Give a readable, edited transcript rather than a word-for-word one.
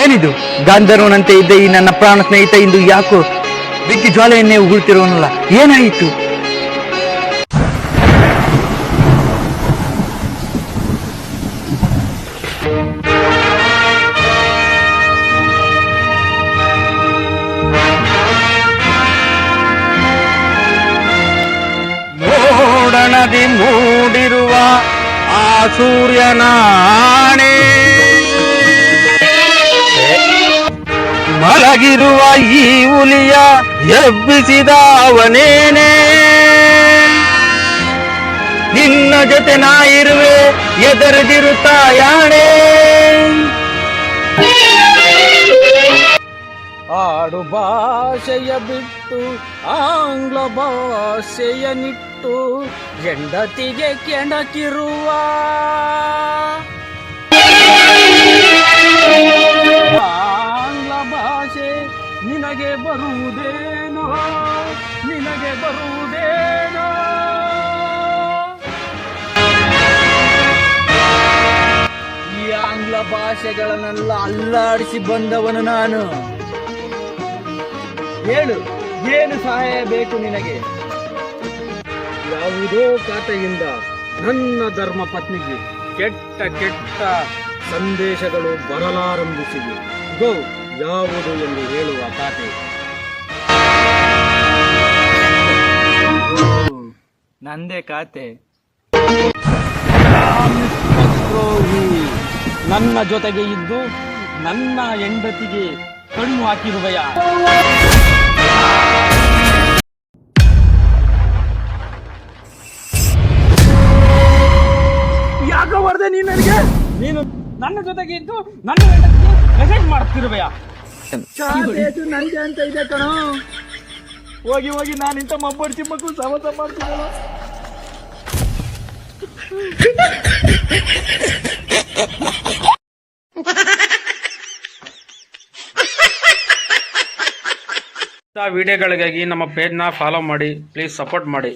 ಏನಿದು? ಗಾಂಧರ್ವನಂತೆ ಇದ್ದ ಈ ನನ್ನ ಪ್ರಾಣ ಸ್ನೇಹಿತ ಇಂದು ಯಾಕೋ ಬೆಂಕಿ ಜ್ವಾಲೆಯನ್ನೇ ಉಗುಳ್ತಿರೋನಲ್ಲ, ಏನಾಯಿತು? ಮೋಡಣದಿ ಮೂಡಿರುವ ಆ ಸೂರ್ಯನಾಣೆ, ಮಲಗಿರುವ ಈ ಹುಲಿಯ ಎಬ್ಬಿಸಿದ ಅವನೇನೆ. ನಿನ್ನ ಜೊತೆ ನಾ ಇರುವೆ, ಎದರದಿರುತ್ತಾಯಾಣೆ. ಆಡು ಭಾಷೆಯ ಬಿಟ್ಟು ಆಂಗ್ಲ ಭಾಷೆಯ ನಿಟ್ಟು ಹೆಂಡತಿಗೆ ಕೆಣಕಿರುವ ಆಂಗ್ಲ ಭಾಷೆ ನಿನಗೆ ಬರುವುದೇನೋ, ನಿನಗೆ ಬರುವುದೇನೋ. ಈ ಆಂಗ್ಲ ಭಾಷೆಗಳನ್ನೆಲ್ಲ ಅಲ್ಲಾಡಿಸಿ ಬಂದವನು ನಾನು. ಹೇಳು, ಏನು ಸಹಾಯ ಬೇಕು ನಿನಗೆ? ಯಾವುದೋ ಖಾತೆಯಿಂದ ನನ್ನ ಧರ್ಮ ಪತ್ನಿಗೆ ಕೆಟ್ಟ ಕೆಟ್ಟ ಸಂದೇಶಗಳು ಬರಲಾರಂಭಿಸಿವೆ. ಗೋ, ಯಾವುದು ಎಂದು ಹೇಳುವ ಖಾತೆ? ನಂದೇ ಖಾತೆ. ದ್ರೋಹಿ, ನನ್ನ ಜೊತೆಗೆ ಇದ್ದು ನನ್ನ ಹೆಂಡತಿಗೆ ಕಣ್ಣು ಹಾಕಿರುವೆಯ? ಯಾಕೆ ಬರ್ದೆ ನೀನು ನನಗೆ? ನೀನು ನನ್ನ ಜೊತೆಗೆ ಇದ್ದು ನನ್ನ ಹೆಂಡತಿಗೆ ಮೆಸೇಜ್ ಮಾಡ್ತಿರುವೆಯ? ನಂಗೆ ಅಂತ ಇದೆ ಕಣೋ. ಹೋಗಿ ಹೋಗಿ ನಾನು ಇಂಥ ಮಬ್ಬಡ್ಸಿ ಮಕ್ಕಳು ಸವಸ ಮಾಡ್ತೀನೋ. ವಿಡಿಯೋಗಳಿಗಾಗಿ ನಮ್ಮ ಪೇಜ್ನ ಫಾಲೋ ಮಾಡಿ, ಪ್ಲೀಸ್ ಸಪೋರ್ಟ್ ಮಾಡಿ.